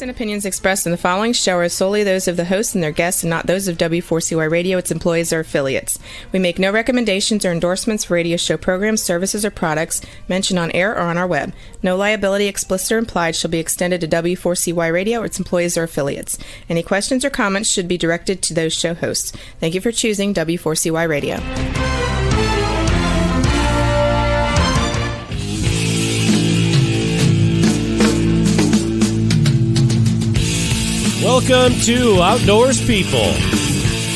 and opinions expressed in the following show are solely those of the hosts and their guests and not those of W4CY Radio, its employees, or affiliates. We make no recommendations or endorsements for radio show programs, services, or products mentioned on air or on our web. No liability, explicit or implied, shall be extended to W4CY Radio or its employees or affiliates. Any questions or comments should be directed to those show hosts. Thank you for choosing W4CY Radio. Welcome to Outdoors People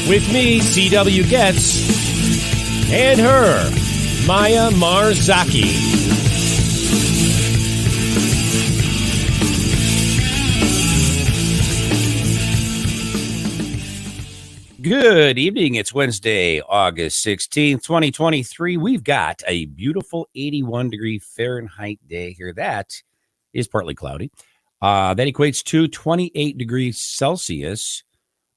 with me, C.W. Getz, and her, Maya Marzaki. Good evening. It's Wednesday, August 16th, 2023. We've got a beautiful 81 degree Fahrenheit day here. That is partly cloudy. That equates to 28 degrees Celsius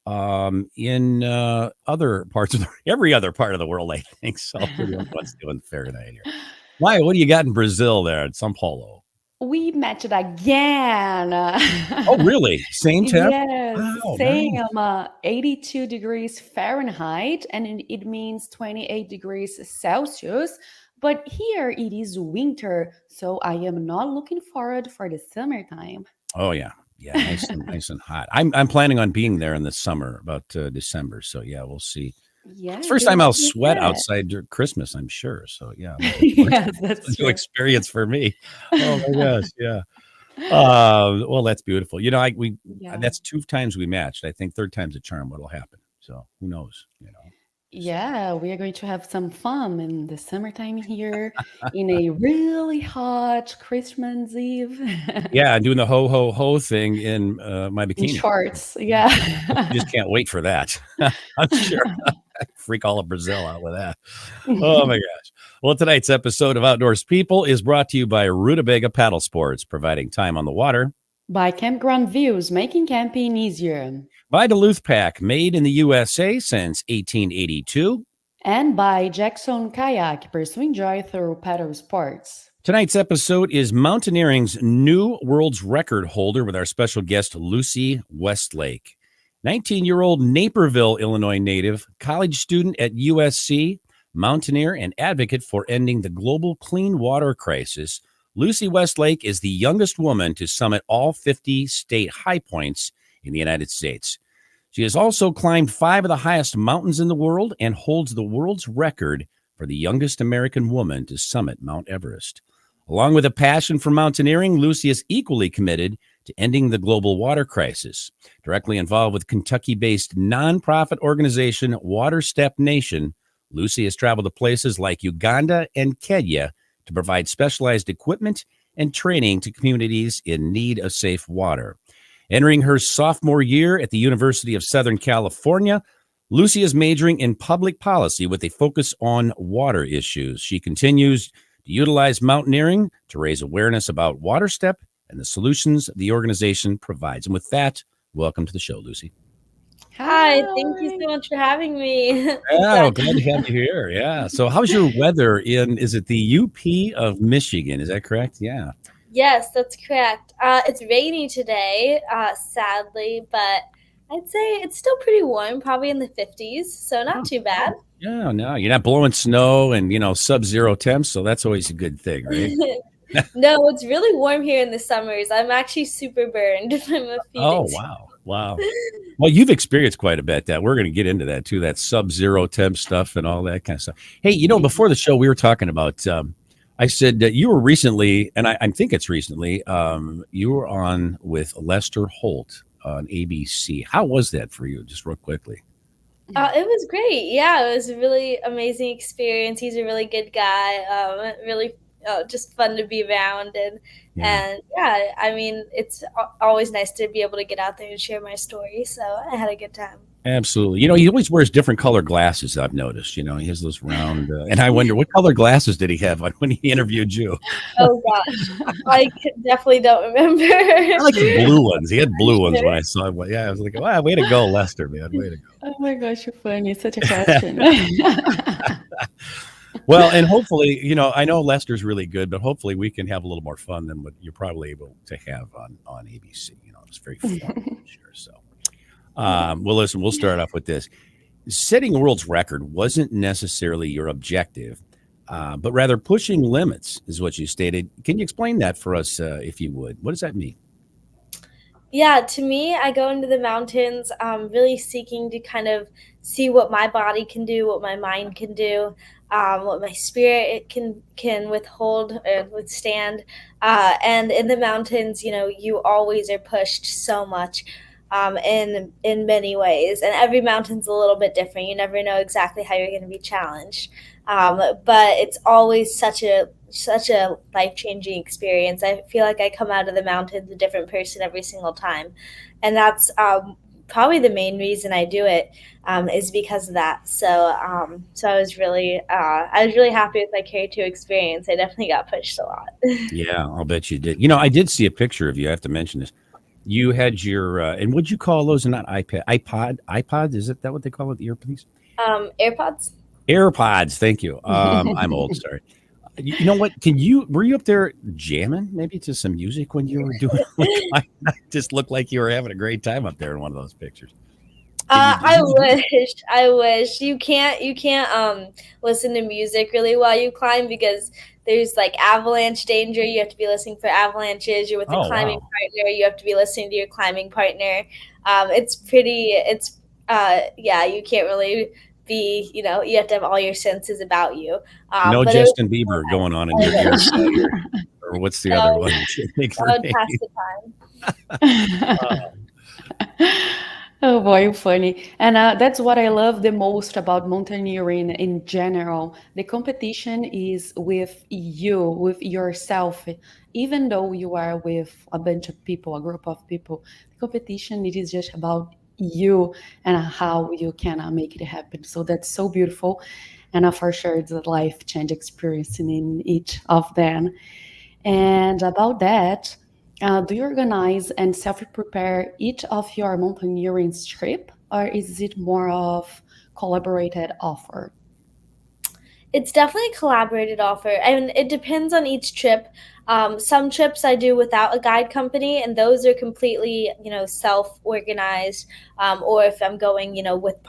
in other parts of every other part of the world, I think. So what's doing Fahrenheit here? Maya, what do you got in Brazil there at São Paulo? We matched it again. Oh, really? Same temp? Yes, Wow, same. nice. 82 degrees Fahrenheit, and it means 28 degrees Celsius. But here it is winter, so I am not looking forward for the summertime. Oh yeah, nice and hot. I'm planning on being there in the summer, about December. So yeah, we'll see. Yeah, it's the first time I'll sweat outside during Christmas, I'm sure. So yeah, yes, that's a true. new experience for me. Oh my gosh, yeah. Well, that's beautiful. You know, that's 2 times we matched. I think third time's a charm. What'll happen? So who knows? You know. Yeah, we are going to have some fun in the summertime here in a really hot Christmas Eve. Yeah, doing the ho ho ho thing in my bikini. In shorts, yeah. I just can't wait for that. I'm sure I freak all of Brazil out with that. Oh my gosh. Well, tonight's episode of Outdoors People is brought to you by Rutabaga Paddle Sports, providing time on the water. By Campground Views, making camping easier. By Duluth Pack, made in the USA since 1882. And by Jackson Kayak, pursuing joy through paddle sports. Tonight's episode is Mountaineering's new world's record holder with our special guest, Lucy Westlake. 19-year-old Naperville, Illinois native, college student at USC, mountaineer, and advocate for ending the global clean water crisis. Lucy Westlake is the youngest woman to summit all 50 state high points in the United States. She has also climbed 5 of the highest mountains in the world and holds the world's record for the youngest American woman to summit Mount Everest. Along with a passion for mountaineering, Lucy is equally committed to ending the global water crisis. Directly involved with Kentucky-based nonprofit organization Water Step Nation, Lucy has traveled to places like Uganda and Kenya to provide specialized equipment and training to communities in need of safe water. Entering her sophomore year at the University of Southern California, Lucy is majoring in public policy with a focus on water issues. She continues to utilize mountaineering to raise awareness about Water Step and the solutions the organization provides. And with that, welcome to the show, Lucy. Hi, thank you so much for having me. Oh, glad to have you here. Yeah. So how's your weather is it the UP of Michigan? Is that correct? Yeah. Yes, that's correct. It's rainy today, sadly, but I'd say it's still pretty warm, probably in the 50s, so not too bad. Yeah, no, you're not blowing snow and, sub-zero temps, so that's always a good thing, right? No, it's really warm here in the summers. I'm actually super burned from a few days. Wow. Well, you've experienced quite a bit that. We're going to get into that, too, that sub-zero temp stuff and all that kind of stuff. Hey, before the show, we were talking about I said that you were recently, and I think it's recently, you were on with Lester Holt on ABC. How was that for you, just real quickly? It was great. Yeah, it was a really amazing experience. He's a really good guy, really just fun to be around. And I mean, it's always nice to be able to get out there and share my story. So I had a good time. Absolutely. He always wears different color glasses, I've noticed. He has those round, and I wonder what color glasses did he have on when he interviewed you? Oh, gosh. I definitely don't remember. I like the blue ones. He had blue ones when I saw him. Yeah, I was like, wow, way to go, Lester, man. Way to go. Oh, my gosh, you're funny. It's such a question. Well, and hopefully, I know Lester's really good, but hopefully we can have a little more fun than what you're probably able to have on ABC. It's very formal, I'm sure. So, well, listen, we'll start off with this. Setting a world's record wasn't necessarily your objective, but rather pushing limits is what you stated. Can you explain that for us, if you would? What does that mean? Yeah, to me, I go into the mountains really seeking to kind of see what my body can do, what my mind can do, what my spirit can withhold or withstand. And in the mountains, you always are pushed so much in many ways, and every mountain's a little bit different. You never know exactly how you're going to be challenged, but it's always such a life-changing experience. I feel like I come out of the mountains a different person every single time. And that's probably the main reason I do it, is because of that. So I was really happy with my K2 experience. I definitely got pushed a lot. Yeah, I'll bet you did. I did see a picture of you. I have to mention this. You had your, and what'd you call those? Not iPod? Is that what they call it? The earpiece? AirPods. AirPods. Thank you. I'm old. Sorry. You know what? Were you up there jamming maybe to some music when you were doing it? Just looked like you were having a great time up there in one of those pictures. I wish you can't listen to music really while you climb, because there's like avalanche danger. You have to be listening for avalanches. You're with a climbing partner. You have to be listening to your climbing partner. Yeah, you can't really be, you have to have all your senses about you. No But Justin Bieber going on in your ear, or what's the other one? That would pass the time. Oh boy, funny. And that's what I love the most about mountaineering in general. The competition is with you, with yourself. Even though you are with a bunch of people, a group of people, the competition, it is just about you and how you can make it happen. So that's so beautiful. And for sure, it's a life change experience in each of them. And about that, do you organize and self-prepare each of your mountaineering trip, or is it more of collaborated offer? It's definitely a collaborated offer, and it depends on each trip. Some trips I do without a guide company, and those are completely, self-organized. Or if I'm going, with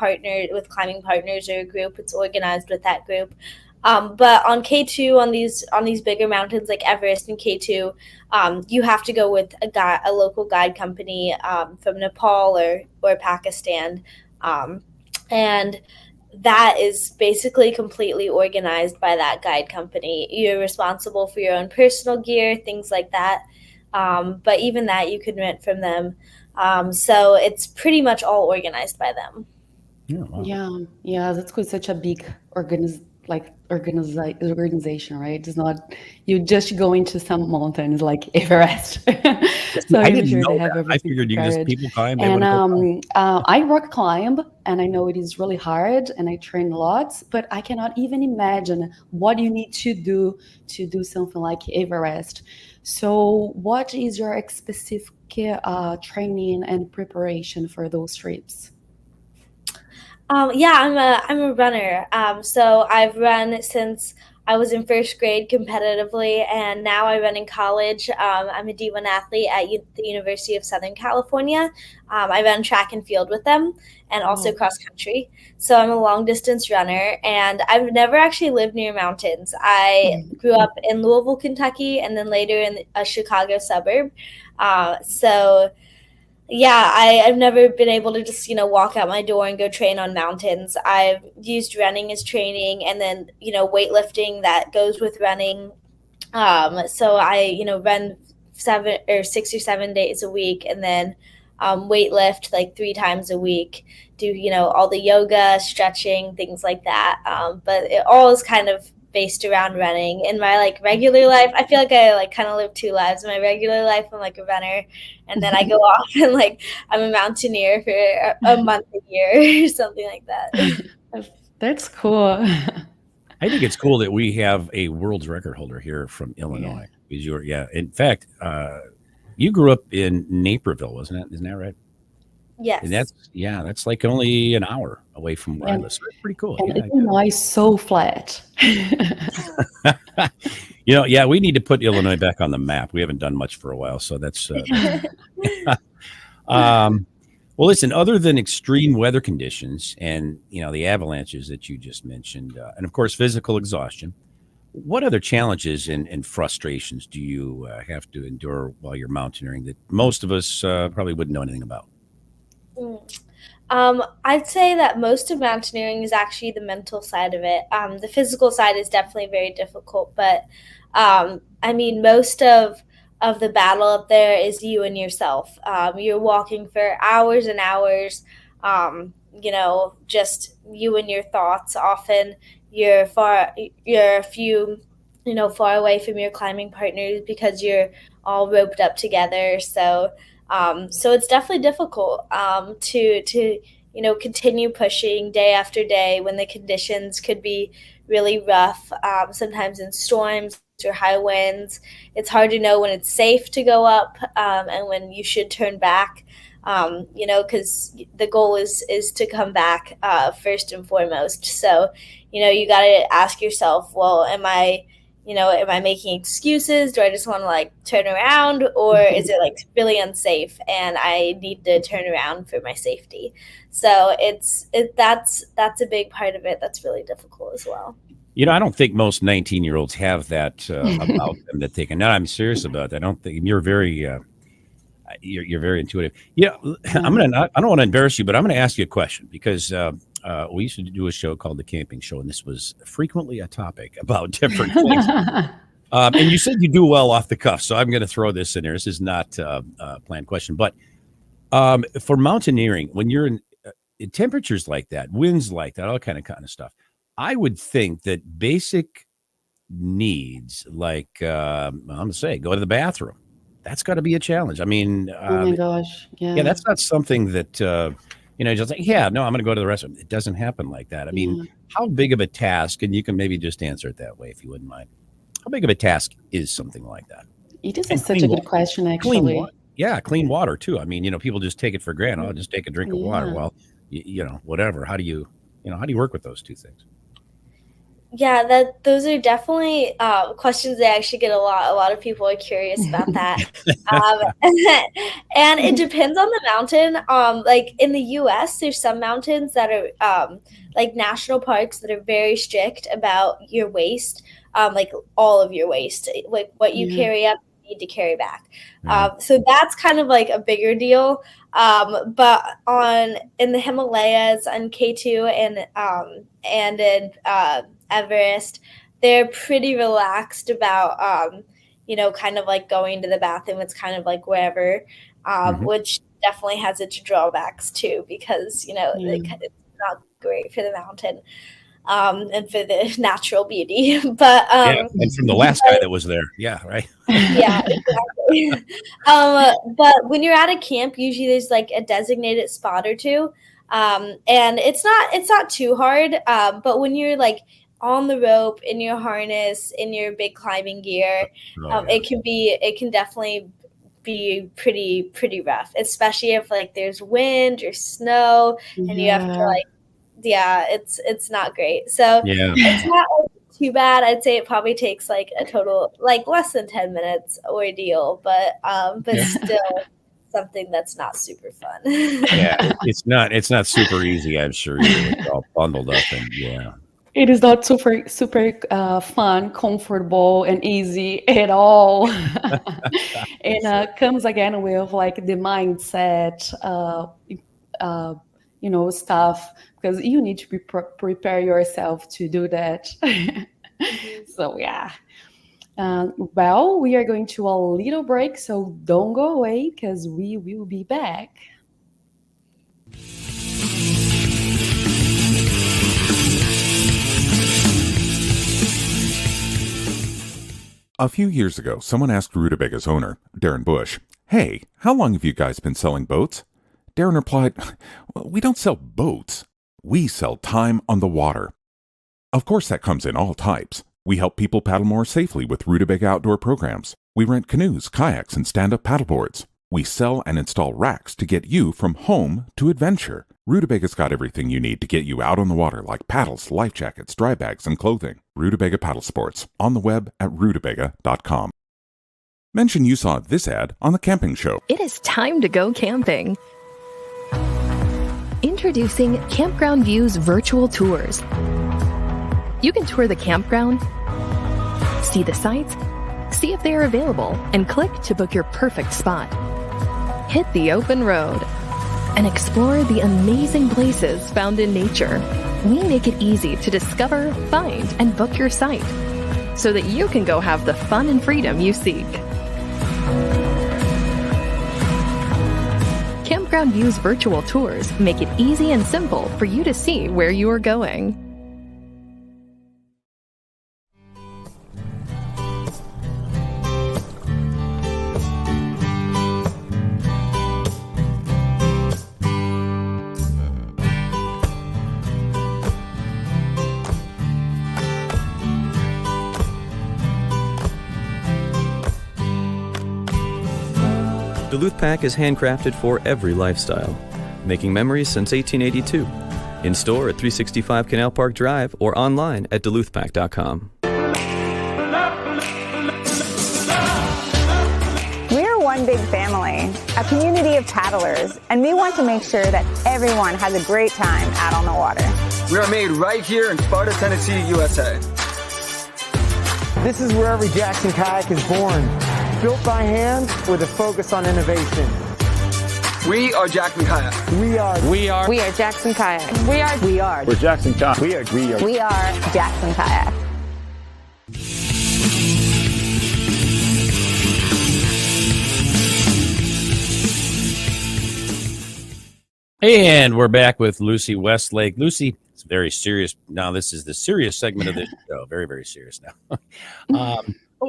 climbing partners or a group, it's organized with that group. But on K2, on these bigger mountains like Everest and K2, you have to go with a local guide company from Nepal or Pakistan, and that is basically completely organized by that guide company. You're responsible for your own personal gear, things like that. But even that you can rent from them. So it's pretty much all organized by them. Yeah, wow. Yeah, that's good. Such a big organization, right? It's not you just go into some mountains like Everest. So I I'm didn't sure they know have that. I everything figured prepared. people climb. They And want to go climb. I rock climb, and I know it is really hard, and I train lots, but I cannot even imagine what you need to do something like Everest. So, what is your specific training and preparation for those trips? Yeah, I'm a runner. So I've run since I was in first grade competitively, and now I run in college. I'm a D1 athlete at the University of Southern California. I run track and field with them, and also Oh, cross country. So I'm a long distance runner, and I've never actually lived near mountains. I mm, grew up in Louisville, Kentucky, and then later in a Chicago suburb. So yeah, I've never been able to just, walk out my door and go train on mountains. I've used running as training, and then, weightlifting that goes with running. So I, run 6 or 7 days a week, and then weight lift like 3 times a week, do, all the yoga, stretching, things like that. But it all is kind of based around running. In my like regular life, I feel like I like kind of live two lives. In my regular life, I'm like a runner, and then I go off and like I'm a mountaineer for a month a year or something like that. that's cool. I think it's cool that we have a world's record holder here from Yeah. Illinois. Because in fact, you grew up in Naperville, wasn't it? Isn't that right? And Yes. that's like only an hour away from where I And live. So it's pretty cool. and Yeah. Illinois is so flat. Yeah, we need to put Illinois back on the map. We haven't done much for a while, so that's um, well, listen, other than extreme weather conditions and, the avalanches that you just mentioned, and of course, physical exhaustion, what other challenges and frustrations do you have to endure while you're mountaineering that most of us probably wouldn't know anything about? Mm. I'd say that most of mountaineering is actually the mental side of it. The physical side is definitely very difficult, but I mean, most of the battle up there is you and yourself. You're walking for hours and hours. Just you and your thoughts. Often, you're a few, far away from your climbing partners because you're all roped up together. So it's definitely difficult to continue pushing day after day when the conditions could be really rough. Sometimes in storms or high winds, it's hard to know when it's safe to go up and when you should turn back. Because the goal is to come back first and foremost. So, you got to ask yourself, well, am I making excuses? Do I just want to like turn around, or is it like really unsafe and I need to turn around for my safety? So that's a big part of it. That's really difficult as well. I don't think most 19-year-olds have that about them that they can. No, I'm serious about that. I don't think you're very intuitive. Yeah, I don't want to embarrass you, but I'm going to ask you a question because we used to do a show called The Camping Show, and this was frequently a topic about different things. And you said you do well off the cuff, so I'm going to throw this in there. This is not a planned question, but for mountaineering, when you're in temperatures like that, winds like that, all kind of stuff, I would think that basic needs like I'm going to say go to the bathroom, that's got to be a challenge. I mean, Oh my gosh. yeah, Yeah. that's not something that just like, yeah, no, I'm going to go to the restroom. It doesn't happen like that. I mean, how big of a task, and you can maybe just answer it that way if you wouldn't mind. How big of a task is something like that? It is And such clean a good water. question, Clean actually. water. Yeah, clean water too. I mean, people just take it for granted. I'll just take a drink of water. Yeah. Well, whatever. How do you work with those two things? Yeah, those are definitely questions that I actually get a lot. A lot of people are curious about that. Um, and it depends on the mountain. Like in the US, there's some mountains that are like national parks that are very strict about your waste, like all of your waste, like what you Yeah. carry up, you need to carry back. Right. So that's kind of like a bigger deal. But in the Himalayas on K2 and in Everest, they're pretty relaxed about kind of like going to the bathroom. It's kind of like wherever, Mhm. which definitely has its drawbacks too, because Yeah. it's not great for the mountain and for the natural beauty. But Yeah, and from the last guy that was there. Yeah, right. yeah, exactly. But when you're at a camp, usually there's like a designated spot or two, and it's not too hard. But when you're like on the rope in your harness in your big climbing gear, Oh, yeah. it can definitely be pretty rough, especially if like there's wind or snow and you have to Yeah. like yeah, it's not great. So Yeah. it's not like, too bad. I'd say it probably takes like a total like less than 10 minutes ordeal, but Yeah. still something that's not super fun. Yeah. It's not super easy, I'm sure either. It's all bundled up and yeah. It is not super fun, comfortable, and easy at all. And comes again with like the mindset, stuff, because you need to prepare yourself to do that. Mhm. So yeah. Well, we are going to a little break, so don't go away because we will be back. A few years ago, someone asked Rutabaga's owner, Darren Bush, "Hey, how long have you guys been selling boats?" Darren replied, "Well, we don't sell boats. We sell time on the water." Of course, that comes in all types. We help people paddle more safely with Rutabaga outdoor programs. We rent canoes, kayaks, and stand-up paddleboards. We sell and install racks to get you from home to adventure. Rutabaga's got everything you need to get you out on the water, like paddles, life jackets, dry bags, and clothing. Rutabaga Paddle Sports, on the web at rutabaga.com. Mention you saw this ad on The Camping Show. It is time to go camping. Introducing Campground Views virtual tours. You can tour the campground, see the sites, see if they are available, and click to book your perfect spot. Hit the open road and explore the amazing places found in nature. We make it easy to discover, find, and book your site so that you can go have the fun and freedom you seek. Campground Views virtual tours make it easy and simple for you to see where you are going. Duluth Pack is handcrafted for every lifestyle, making memories since 1882. In store at 365 Canal Park Drive or online at duluthpack.com. We're one big family, a community of paddlers, and we want to make sure that everyone has a great time out on the water. We are made right here in Sparta, Tennessee, USA. This is where every Jackson kayak is born, built by hand with a focus on innovation. We are Jackson Kayak. We are Jackson Kayak. We're Jackson Kayak. We are Jackson Kayak. And we're back with Lucy Westlake. Lucy, it's very serious. Now, this is the serious segment of the show. Very, very serious now.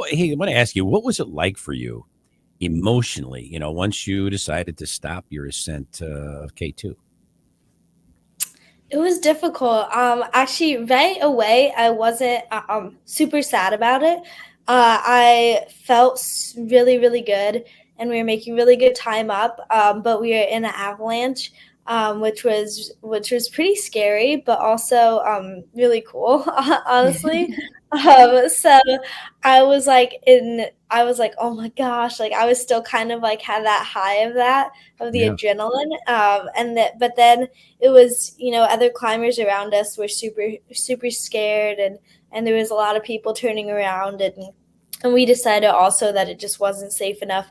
Hey, I want to ask you, what was it like for you emotionally, once you decided to stop your ascent of K2? It was difficult. Actually, right away, I wasn't super sad about it. I felt really, really good, and we were making really good time up. But we were in an avalanche, which was pretty scary, but also really cool, honestly. So I was like, oh my gosh, like I was still kind of like had that high of the adrenaline. But then it was, other climbers around us were super, super scared, and there was a lot of people turning around, and we decided also that it just wasn't safe enough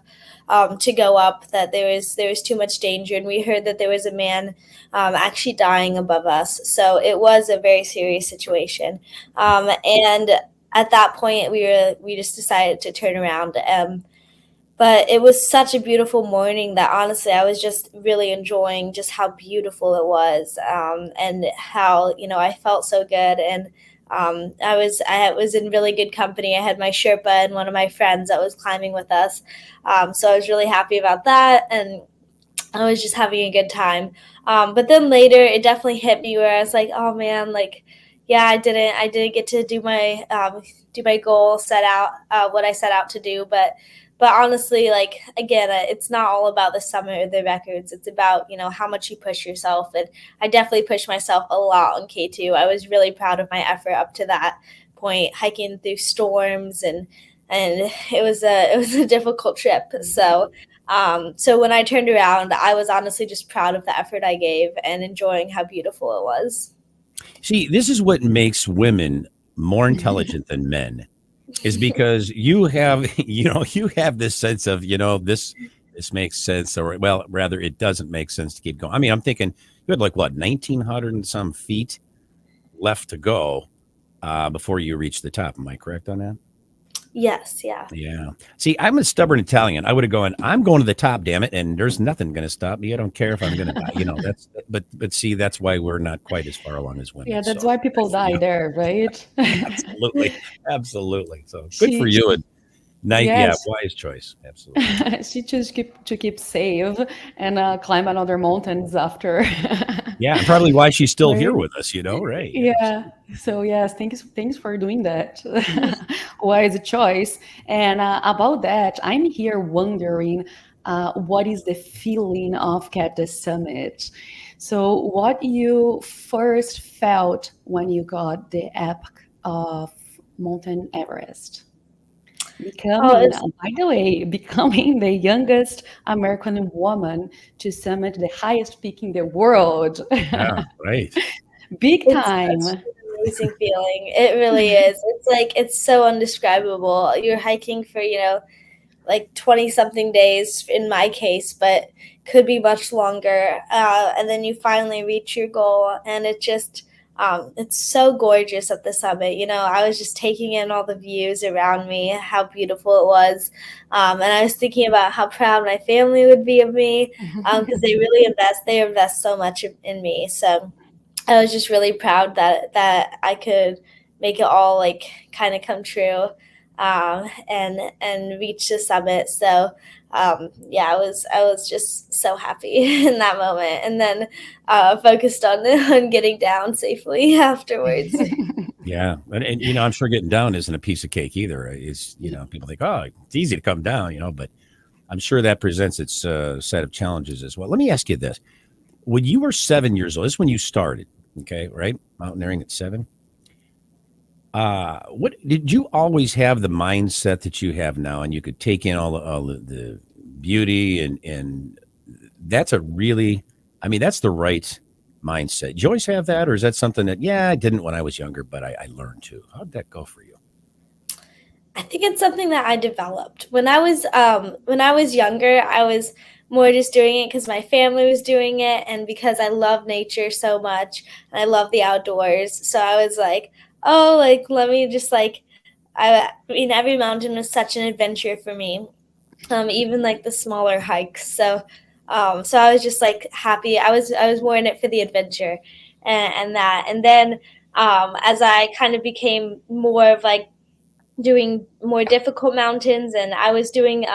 to go up, that there was too much danger. And we heard that there was a man actually dying above us. So it was a very serious situation. And at that point, we just decided to turn around. But it was such a beautiful morning that honestly, I was just really enjoying just how beautiful it was, and how, I felt so good. And I was in really good company. I had my Sherpa and one of my friends that was climbing with us. So I was really happy about that. And I was just having a good time. But then later it definitely hit me where I was like, oh man, like, yeah, I didn't get to do my goal, set out what I set out to do. But honestly, like, again, it's not all about the summit or the records. It's about, how much you push yourself. And I definitely pushed myself a lot on K2. I was really proud of my effort up to that point, hiking through storms, and it was a difficult trip. So when I turned around, I was honestly just proud of the effort I gave and enjoying how beautiful it was. See, this is what makes women more intelligent than men, is because you have this sense of, this makes sense, or well, rather it doesn't make sense to keep going. I mean, I'm thinking you had like 1,900 and some feet left to go before you reach the top. Am I correct on that? Yes. Yeah. Yeah. See, I'm a stubborn Italian. I would have gone, I'm going to the top, damn it. And there's nothing going to stop me. I don't care if I'm going to die, but see, that's why we're not quite as far along as women. Yeah. That's why people die there, right? Absolutely. Absolutely. So good for you. And wise choice. Absolutely. She chose to keep safe and climb another mountains after. Yeah, probably why she's still here with us, right? Yeah. So yes, thanks for doing that. Wise choice. And about that, I'm here wondering, what is the feeling of at the summit? So what you first felt when you got the app Mountain Everest. Oh, Becoming, by the way, becoming the youngest American woman to summit the highest peak in the world. Yeah, right. Big it's such time. an amazing feeling. It really is. It's like it's so undescribable. You're hiking for, like 20 something days in my case, but could be much longer. And then you finally reach your goal, and it's so gorgeous at the summit. I was just taking in all the views around me, how beautiful it was. And I was thinking about how proud my family would be of me, because they invest so much in me. So I was just really proud that I could make it all like kind of come true, and reach the summit. So yeah, I was just so happy in that moment, and then focused on on getting down safely afterwards. Yeah, and I'm sure getting down isn't a piece of cake either. It's people think, oh, it's easy to come down, but I'm sure that presents its set of challenges as well. Let me ask you this: when you were 7 years old, this is when you started, okay, right? Mountaineering at 7. What did you always have the mindset that you have now, and you could take in all the beauty and that's that's the right mindset. Did you always have that, or is that something that I didn't when I was younger, but I learned to? How'd that go for you? I think it's something that I developed when I was younger. I was more just doing it because my family was doing it, and because I love nature so much and I love the outdoors. So I was like, oh, like let me just like I mean, every mountain was such an adventure for me, even like the smaller hikes. So I was just like happy. I was more in it for the adventure, and that. And then as I kind of became more of like doing more difficult mountains, and I was doing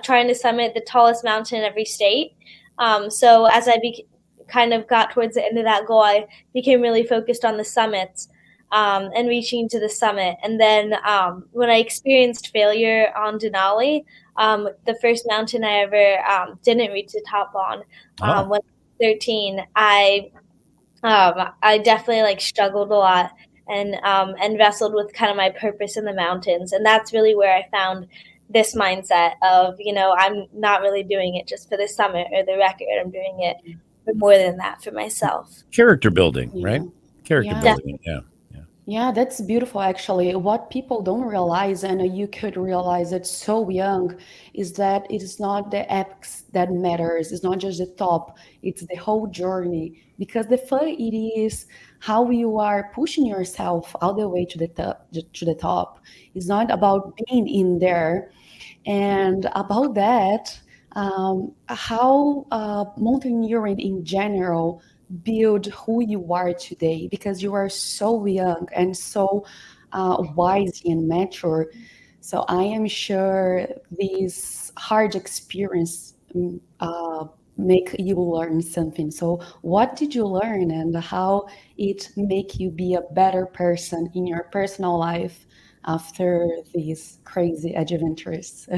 trying to summit the tallest mountain in every state. So as kind of got towards the end of that goal, I became really focused on the summits, and reaching to the summit. And then when I experienced failure on Denali, the first mountain I ever didn't reach the top on, Oh, when I was 13, I definitely like struggled a lot, and wrestled with kind of my purpose in the mountains, and that's really where I found this mindset of I'm not really doing it just for the summit or the record. I'm doing it for more than that, for myself. character building, right? Yeah. Character Yeah. building. Yeah. Yeah, that's beautiful actually. What people don't realize, and you could realize it so young, is that it is not the epics that matters. It's not just the top, it's the whole journey. Because the fun it is how you are pushing yourself all the way to the top. It's not about being in there. And about that, how mountaineering in general build who you are today, because you are so young and so wise and mature. So I am sure these hard experience make you learn something. So what did you learn, and how it make you be a better person in your personal life after these crazy adventures?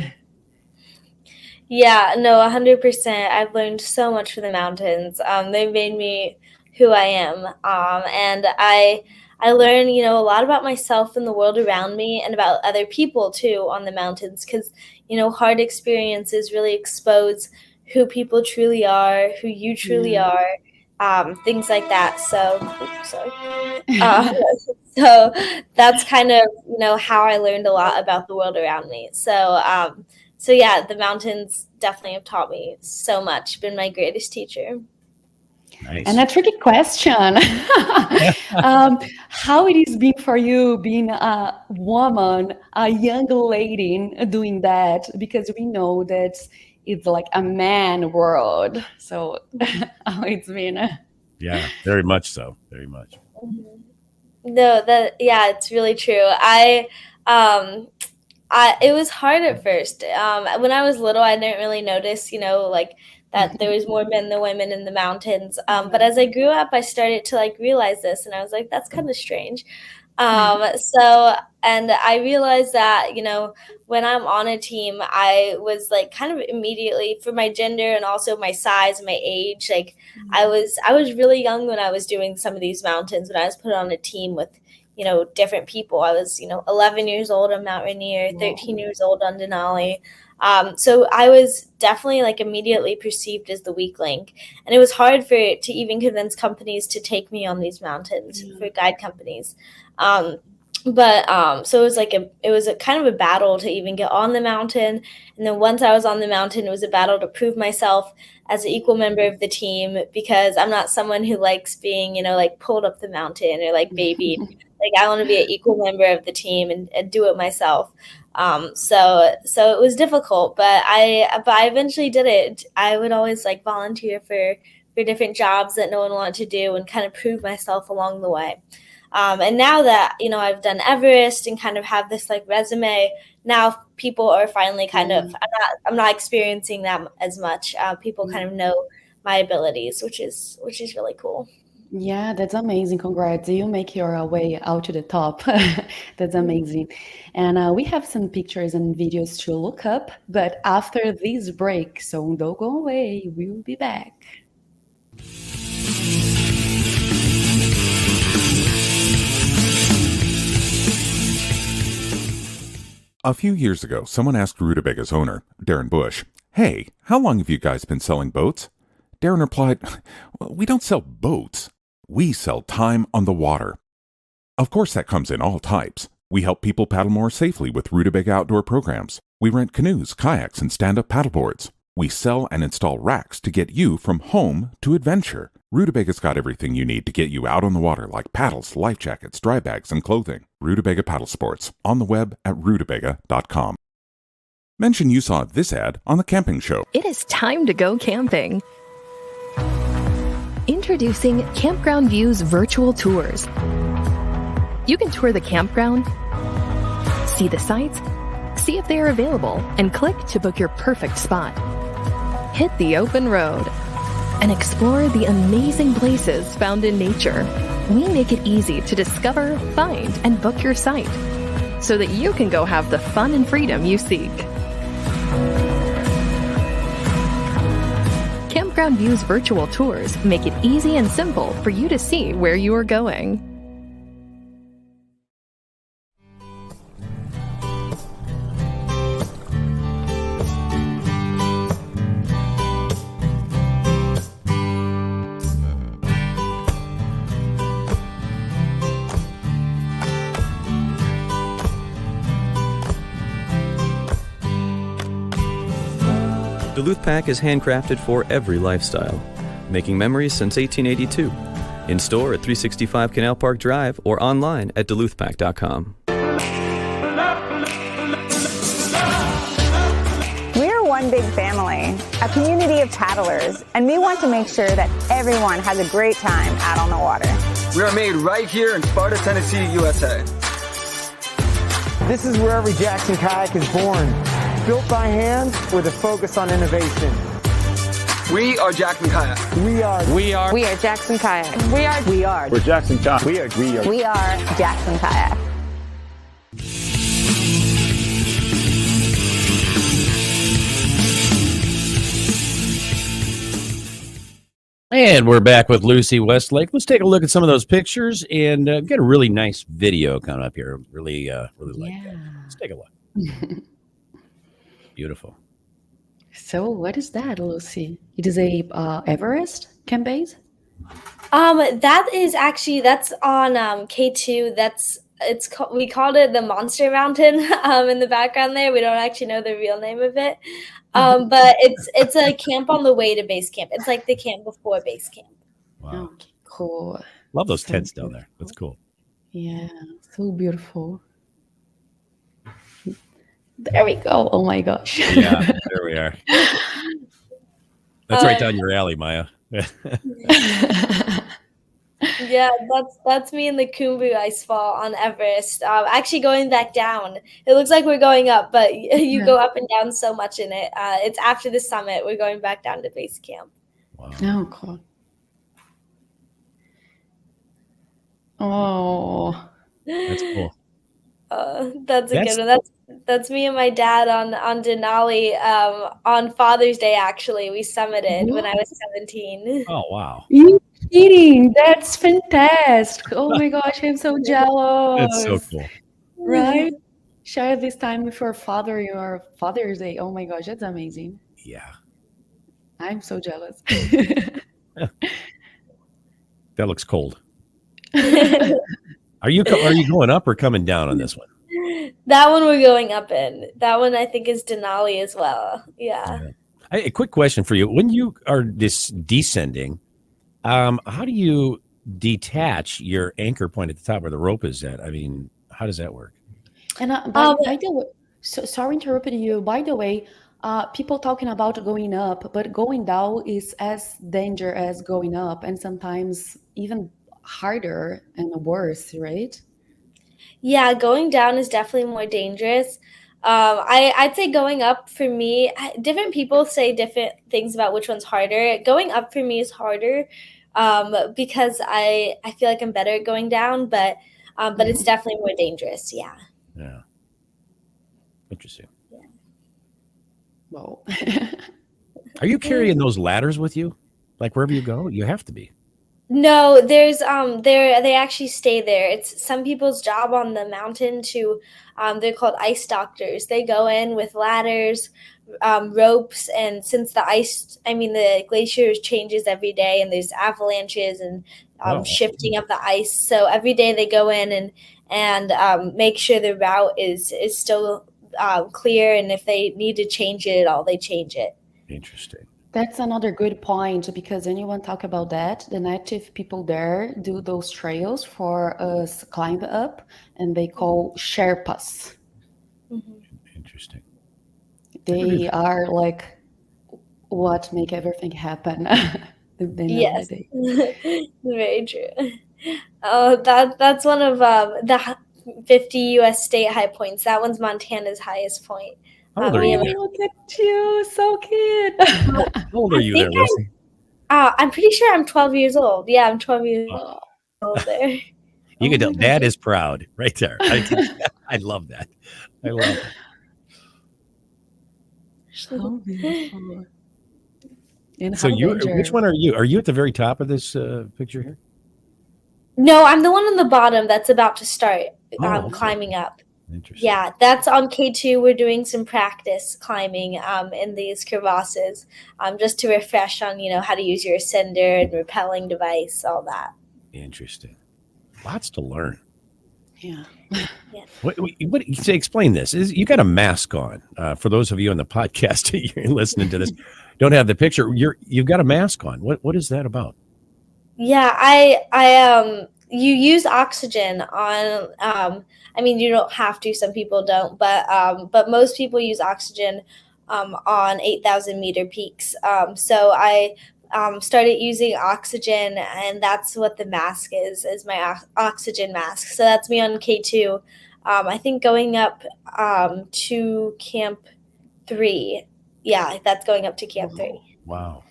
Yeah, no, 100%. I've learned so much from the mountains. They've made me who I am. And I learn, a lot about myself and the world around me, and about other people too on the mountains, because, hard experiences really expose who people truly are, who you truly Yeah. are, things like that. So, oops, sorry. Uh, so that's kind of, how I learned a lot about the world around me. So yeah, the mountains definitely have taught me so much, been my greatest teacher. Nice. And a tricky question. How it is been for you being a woman, a young lady doing that? Because we know that it's like a man world. So how it's been. Yeah, very much so. Very much. No, yeah, it's really true. Um it was hard at first. When I was little, I didn't really notice, like that there was more men than women in the mountains. But as I grew up, I started to like realize this, and I was like, that's kind of strange. And I realized that, when I'm on a team, I was like kind of immediately, for my gender and also my size, my age, like I was really young when I was doing some of these mountains, when I was put on a team with, different people. I was 11 years old on Mount Rainier, 13 years old on Denali. So I was definitely like immediately perceived as the weak link, and it was hard to even convince companies to take me on these mountains for guide companies. But so it was a kind of a battle to even get on the mountain. And then once I was on the mountain, it was a battle to prove myself as an equal member of the team, because I'm not someone who likes being, like pulled up the mountain or like babied. Like I want to be an equal member of the team and do it myself. So it was difficult, but I eventually did it. I would always like volunteer for different jobs that no one wanted to do and kind of prove myself along the way. And now that, I've done Everest and kind of have this like resume, now people are finally kind of, I'm not experiencing that as much. People kind of know my abilities, which is really cool. Yeah, that's amazing. Congrats. You make your way out to the top. That's amazing. And we have some pictures and videos to look up, but after this break, so don't go away. We'll be back. A few years ago, someone asked Rutabaga's owner, Darren Bush, "Hey, how long have you guys been selling boats?" Darren replied, "Well, we don't sell boats. We sell time on the water." Of course, that comes in all types. We help people paddle more safely with Rutabaga outdoor programs. We rent canoes, kayaks, and stand-up paddleboards. We sell and install racks to get you from home to adventure. Rutubaga's got everything you need to get you out on the water, like paddles, life jackets, dry bags, and clothing. Rutabaga Paddle Sports, on the web at rutabaga.com. Mention you saw this ad on The Camping Show. It is time to go camping. Introducing Campground Views virtual tours. You can tour the campground, see the sights, see if they are available, and click to book your perfect spot. Hit the open road and explore the amazing places found in nature. We make it easy to discover, find, and book your site so that you can go have the fun and freedom you seek. Campground Views virtual tours make it easy and simple for you to see where you are going. Duluth Pack is handcrafted for every lifestyle, making memories since 1882. In store at 365 Canal Park Drive or online at duluthpack.com. We're one big family, a community of paddlers, and we want to make sure that everyone has a great time out on the water. We are made right here in Sparta, Tennessee, USA. This is where every Jackson kayak is born. Built by hand with a focus on innovation. We are Jackson Kayak. We are Jackson Kayak. We're Jackson Kayak. We are Jackson Kayak. And we're back with Lucy Westlake. Let's take a look at some of those pictures and get a really nice video coming up here. Really like that. Let's take a look. Beautiful. So what is that, Lucy? It is a Everest camp base? That's on K2. We called it the Monster Mountain in the background there. We don't actually know the real name of it. But it's a camp on the way to base camp. It's like the camp before base camp. Wow. Okay, cool. Love those So tents down beautiful. there. That's cool. Yeah, so beautiful. There we go. Oh my gosh. Yeah, there we are. That's right down your alley, Maya. Yeah, that's me in the Kumbu ice fall on Everest. Actually going back down. It looks like we're going up, but you go up and down so much in it. It's after the summit. We're going back down to base camp. Wow. Oh, cool. Oh, That's cool. That's a good one. That's me and my dad on Denali on Father's Day. Actually, we summited when I was 17. Oh, wow. kidding. That's fantastic. Oh my gosh, I'm so That's so jealous. cool. Right? Share this time with your father, your Father's Day. Oh my gosh, that's amazing. Yeah. I'm so jealous. That looks cold. Are you going up or coming down on this one? That one we're going up in. That one I think is Denali as well. Yeah. A quick question for you. When you are descending, how do you detach your anchor point at the top where the rope is at? I mean, how does that work? And by the way, so sorry interrupting you. By the way, people talking about going up, but going down is as danger as going up, and sometimes even harder and worse, right? Yeah, going down is definitely more dangerous. I'd say going up for me, different people say different things about which one's harder. Going up for me is harder because I feel like I'm better at going down, but it's definitely more dangerous. Yeah. Yeah. Interesting. Yeah. Whoa. Are you carrying those ladders with you? Like wherever you go? You have to be. No, there's they actually stay there. It's some people's job on the mountain to they're called ice doctors. They go in with ladders, ropes, and since the glacier changes every day and there's avalanches and shifting of the ice. So every day they go in and make sure the route is still clear, and if they need to change it at all, they change it. Interesting. That's another good point because anyone talk about that, the native people there do those trails for us climb up, and they call Sherpas. Interesting. They are like what make everything happen. Yes, very true. Oh, that's one of the 50 U.S. state high points. That one's Montana's highest point. How old are you there? Look at you, so cute. How old are you there, Leslie? I'm pretty sure I'm 12 years old. Yeah, I'm 12 years old there. You can tell Dad is proud right there. I love that. I love it. So beautiful. So which one are you? Are you at the very top of this picture here? No, I'm the one on the bottom that's about to start okay. climbing up. Interesting. Yeah, that's on K2. We're doing some practice climbing in these crevasses just to refresh on, how to use your ascender and rappelling device, all that. Interesting. Lots to learn. Yeah. What explain this? You got a mask on. For those of you on the podcast you're listening to this, don't have the picture. You've got a mask on. What is that about? Yeah, I you use oxygen on you don't have to, some people don't, but most people use oxygen on 8,000 meter peaks. So I started using oxygen, and that's what the mask is my oxygen mask. So that's me on K2. I think going up to Camp 3. Yeah, that's going up to Camp 3. Wow.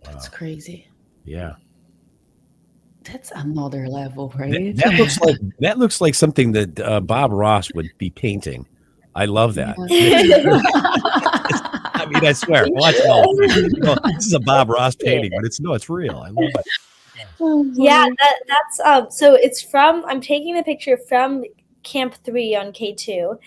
That's crazy. Yeah. That's another level, right? That looks like something that Bob Ross would be painting. I love that. I mean, I swear. Watch this is a Bob Ross painting, but it's real. I love it. Yeah, that's so I'm taking the picture from Camp 3 on K2.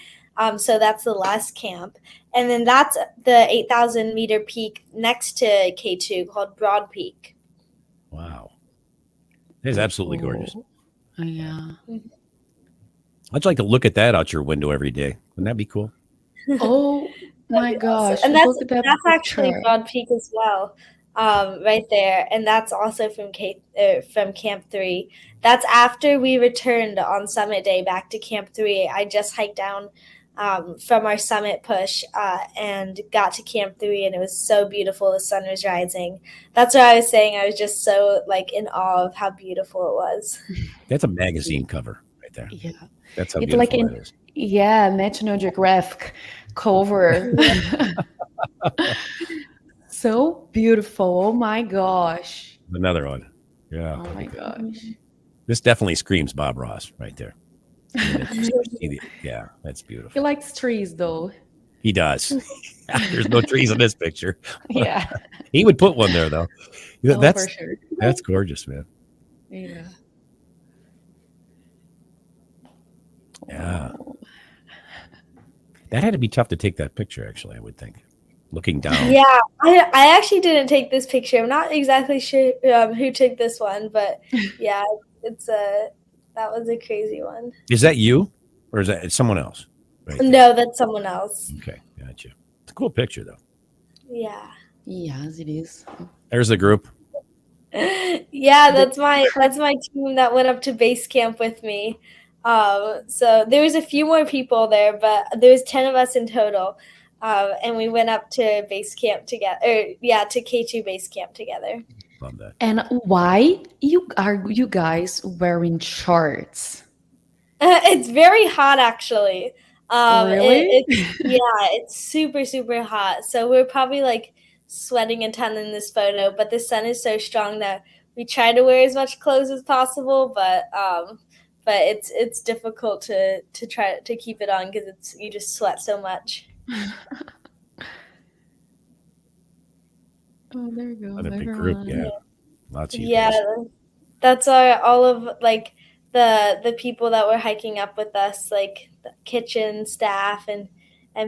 So that's the last camp. And then that's the 8,000 meter peak next to K2 called Broad Peak. Wow. It's absolutely gorgeous. Yeah. I'd like to look at that out your window every day. Wouldn't that be cool? Oh my gosh. And that's actually Broad Peak as well. Right there. And that's also from Camp 3. That's after we returned on summit day back to Camp 3. I just hiked down from our summit push and got to Camp 3, and it was so beautiful. The sun was rising. That's what I was saying. I was just so in awe of how beautiful it was. That's a magazine cover right there. Yeah. That's how it's beautiful that is. Yeah, National Geographic cover. So beautiful. Oh my gosh. Another one. Yeah. Oh my gosh. This definitely screams Bob Ross right there. Yeah, that's beautiful. He likes trees though. He does. There's no trees in this picture. Yeah. He would put one there, though. Oh, for sure. That's gorgeous, man. Yeah. Yeah. That had to be tough to take that picture, actually, I would think. Looking down. Yeah, I actually didn't take this picture. I'm not exactly sure who took this one, but yeah, that was a crazy one. Is that you? Or is that someone else? Right there? No, that's someone else. Okay, gotcha. It's a cool picture, though. Yeah. Yes, it is. There's the group. Yeah, that's my team that went up to base camp with me. So there was a few more people there, but there was 10 of us in total. And we went up to base camp together, to K2 base camp together. Love that. And why are you guys wearing shorts? It's very hot, actually. Really? It's super, super hot. So we're probably like sweating a ton in this photo, but the sun is so strong that we try to wear as much clothes as possible, but it's difficult to try to keep it on because you just sweat so much. Oh, there you go. What a big group, yeah. Lots of you Yeah, guys. that's all of like the people that were hiking up with us, like the kitchen staff and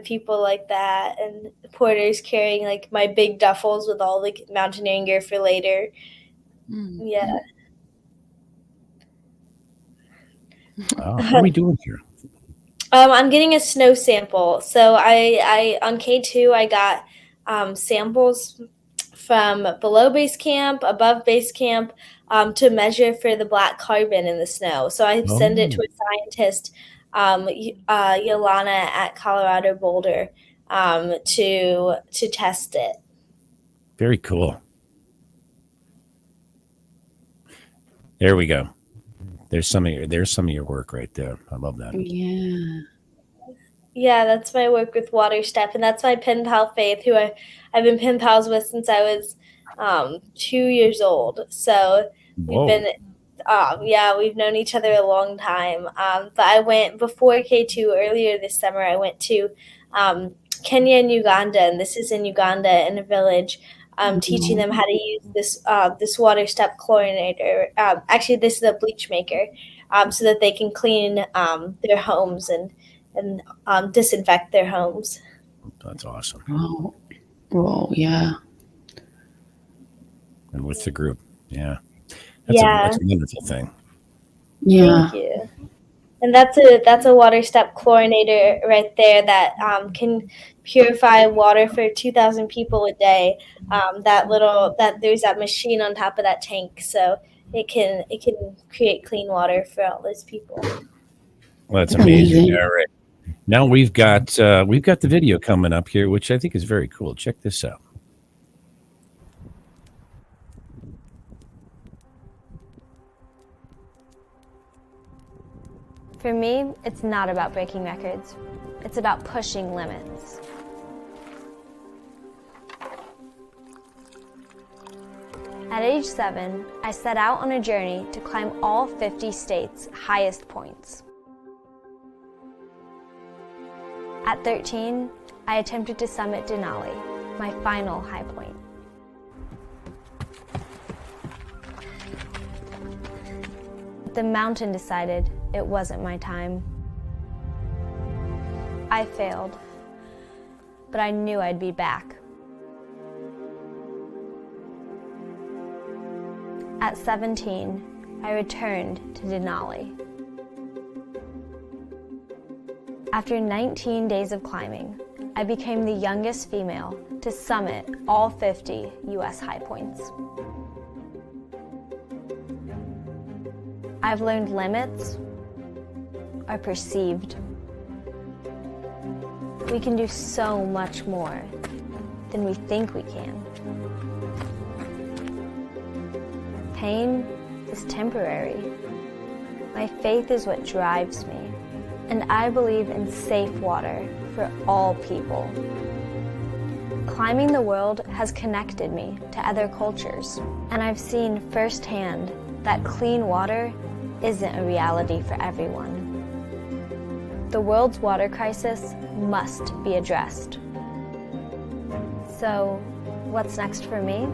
people like that, and the porters carrying like my big duffels with all the mountaineering gear for later. Yeah. What are we doing here? I'm getting a snow sample. So I on K2 I got samples from below base camp, above base camp, to measure for the black carbon in the snow. So I send it to a scientist, Yolana at Colorado Boulder, to test it. Very cool. There we go. There's some of your work right there. I love that. Yeah. Yeah, that's my work with Water Step, and that's my pen pal Faith, who I've been pen pals with since I was 2 years old. So we've known each other a long time. But I went before K2 earlier this summer. I went to Kenya and Uganda, and this is in Uganda in a village. Teaching them how to use this Water Step chlorinator. Actually, this is a bleach maker, so that they can clean their homes and disinfect their homes. That's awesome. Oh, yeah. And with the group, yeah. That's a wonderful thing. Yeah. Thank you. And that's a Water Step chlorinator right there that can purify water for 2,000 people a day. There's that machine on top of that tank, so it can create clean water for all those people. Well, that's amazing. All right. Now we've got the video coming up here, which I think is very cool. Check this out. For me, it's not about breaking records. It's about pushing limits. At age 7, I set out on a journey to climb all 50 states' highest points. At 13, I attempted to summit Denali, my final high point. The mountain decided it wasn't my time. I failed, but I knew I'd be back. At 17, I returned to Denali. After 19 days of climbing, I became the youngest female to summit all 50 U.S. high points. I've learned limits are perceived. We can do so much more than we think we can. Pain is temporary. My faith is what drives me, and I believe in safe water for all people. Climbing the world has connected me to other cultures, and I've seen firsthand that clean water isn't a reality for everyone. The world's water crisis must be addressed. So, what's next for me?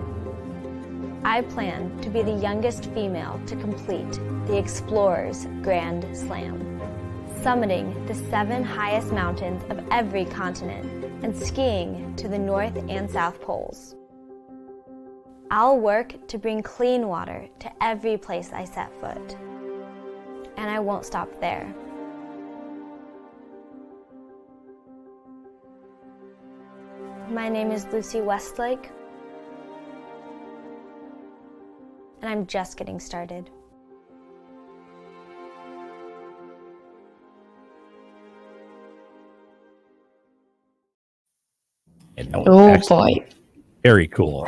I plan to be the youngest female to complete the Explorer's Grand Slam, summiting the 7 highest mountains of every continent and skiing to the North and South Poles. I'll work to bring clean water to every place I set foot. And I won't stop there. My name is Lucy Westlake, and I'm just getting started. Oh boy. Very cool.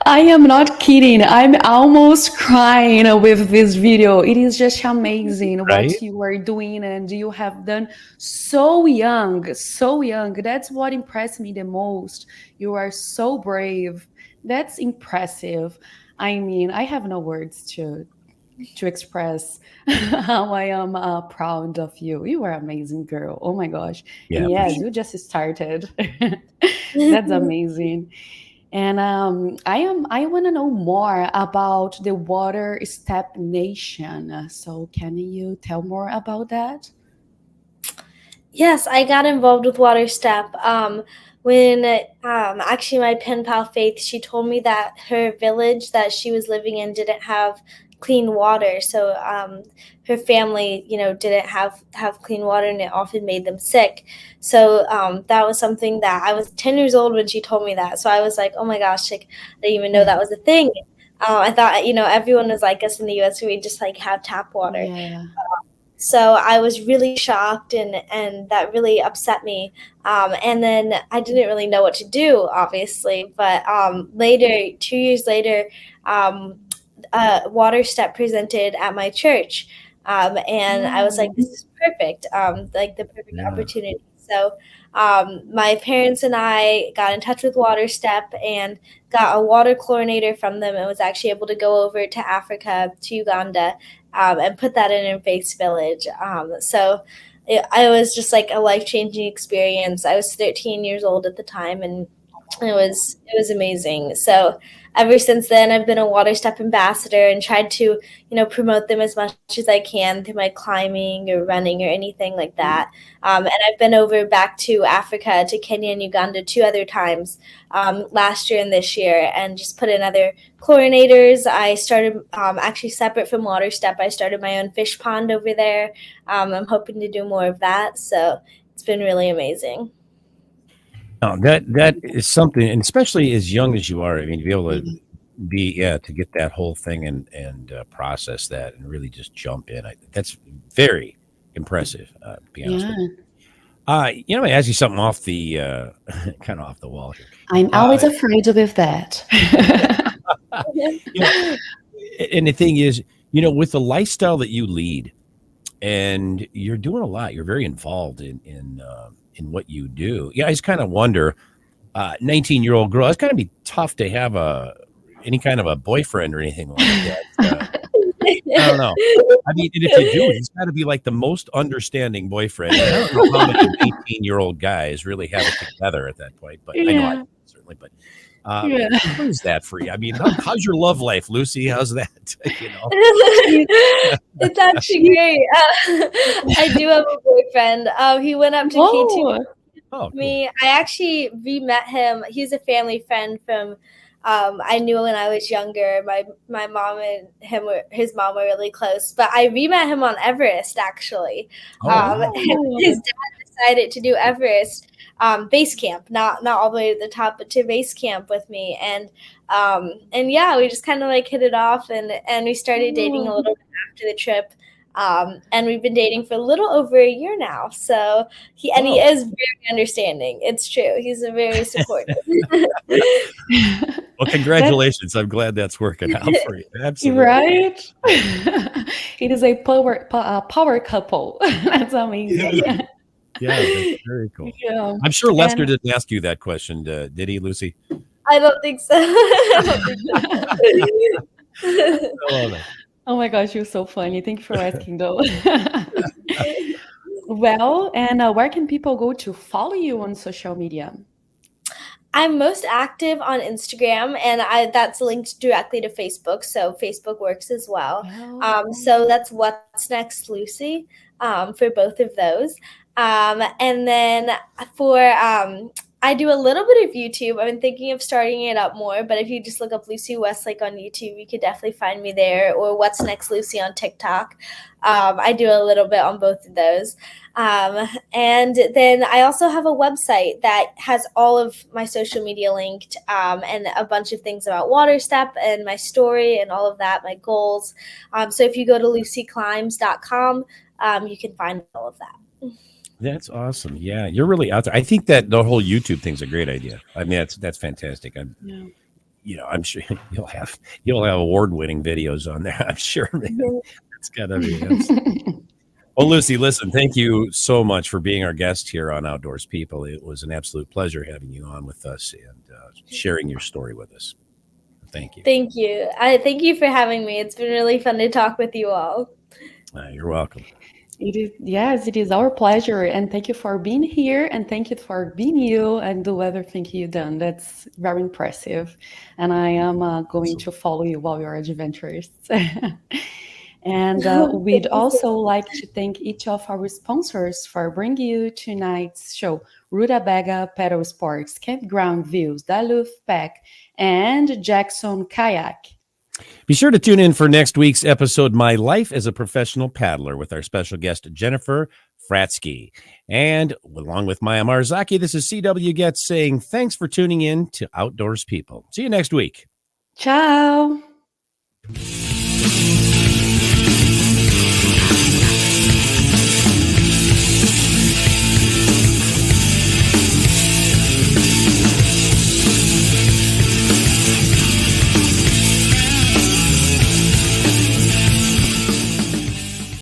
I am not kidding. I'm almost crying with this video. It is just amazing what you are doing, and you have done so young, so young. That's what impressed me the most. You are so brave. That's impressive. I mean, I have no words to express how I am proud of you. You are an amazing girl. Oh my gosh. Yeah, And yes, sure. you just started. That's amazing. And I want to know more about the Water Step Nation. So can you tell more about that? Yes, I got involved with Water Step when actually my pen pal Faith, she told me that her village that she was living in didn't have clean water. So her family, didn't have clean water, and it often made them sick. So that was something that I was 10 years old when she told me that. So I was like, oh my gosh, like I didn't even know that was a thing. I thought, everyone was like us in the US, we just like have tap water. Yeah. So I was really shocked, and that really upset me. And then I didn't really know what to do, obviously. But later, 2 years later, Water Step presented at my church. And I was like, this is perfect, like the perfect opportunity. So my parents and I got in touch with Water Step and got a water chlorinator from them, and was actually able to go over to Africa, to Uganda, and put that in Faith's village. So it was just like a life-changing experience. I was 13 years old at the time, and it was amazing. So ever since then, I've been a Water Step ambassador and tried to, promote them as much as I can through my climbing or running or anything like that. And I've been over back to Africa, to Kenya and Uganda 2 other times, last year and this year, and just put in other chlorinators. I started actually separate from Water Step. I started my own fish pond over there. I'm hoping to do more of that. So it's been really amazing. No, that is something, and especially as young as you are, I mean, to be able to to get that whole thing and process that and really just jump in. That's very impressive, to be honest with you. I ask you something off the kind of off the wall here. I'm always afraid with that. And the thing is, with the lifestyle that you lead, and you're doing a lot, you're very involved in what you do. Yeah, I just kind of wonder, 19-year-old girl, it's gotta be tough to have any kind of a boyfriend or anything like that. I don't know. I mean, and if you do, he's got to be like the most understanding boyfriend. I don't know how many 18-year-old guys really have it together at that point, but I know I certainly. But what is that for you? I mean, how's your love life, Lucy? How's that? It's actually great. I do have a boyfriend. He went up to K2 with me. I actually met him. He's a family friend from. I knew when I was younger. My mom and his mom were really close. But I met him on Everest, actually. His dad decided to do Everest base camp, not all the way to the top, but to base camp with me. And yeah, we just kind of like hit it off, and we started dating a little bit after the trip. And we've been dating for a little over a year now. So he is very understanding. It's true. He's a very supportive. Well, congratulations. I'm glad that's working out for you. Absolutely. Right? It is a power couple. That's amazing. Yeah, that's very cool. Yeah. I'm sure Lester didn't ask you that question, did he, Lucy? I don't think so. Oh my gosh, you're so funny. Thank you for asking, though. Well, and where can people go to follow you on social media? I'm most active on Instagram, and that's linked directly to Facebook, so Facebook works as well. So that's What's Next Lucy, for both of those. And then for I do a little bit of YouTube. I've been thinking of starting it up more, but if you just look up Lucy Westlake on YouTube, you could definitely find me there, or What's Next Lucy on TikTok. I do a little bit on both of those. And then I also have a website that has all of my social media linked, and a bunch of things about Water Step and my story and all of that, my goals. So if you go to lucyclimbs.com, you can find all of that. That's awesome. Yeah, you're really out there. I think that the whole YouTube thing's a great idea. I mean, that's fantastic. I'm sure you'll have award-winning videos on there. I'm sure, man. It's gotta be. Well, Lucy, listen, thank you so much for being our guest here on Outdoors People. It was an absolute pleasure having you on with us and sharing your story with us. Thank you. Thank you. Thank you for having me. It's been really fun to talk with you all. You're welcome. It is our pleasure. And thank you for being here. And thank you for being you and do everything you've done. That's very impressive. And I am going to follow you while you're adventurous. And we'd also like to thank each of our sponsors for bringing you tonight's show: Rutabaga Pedal Sports, Campground Views, Duluth Pack, and Jackson Kayak. Be sure to tune in for next week's episode, My Life as a Professional Paddler, with our special guest, Jennifer Fratsky. And along with Maya Marzaki, this is C.W. Getz saying thanks for tuning in to Outdoors People. See you next week. Ciao.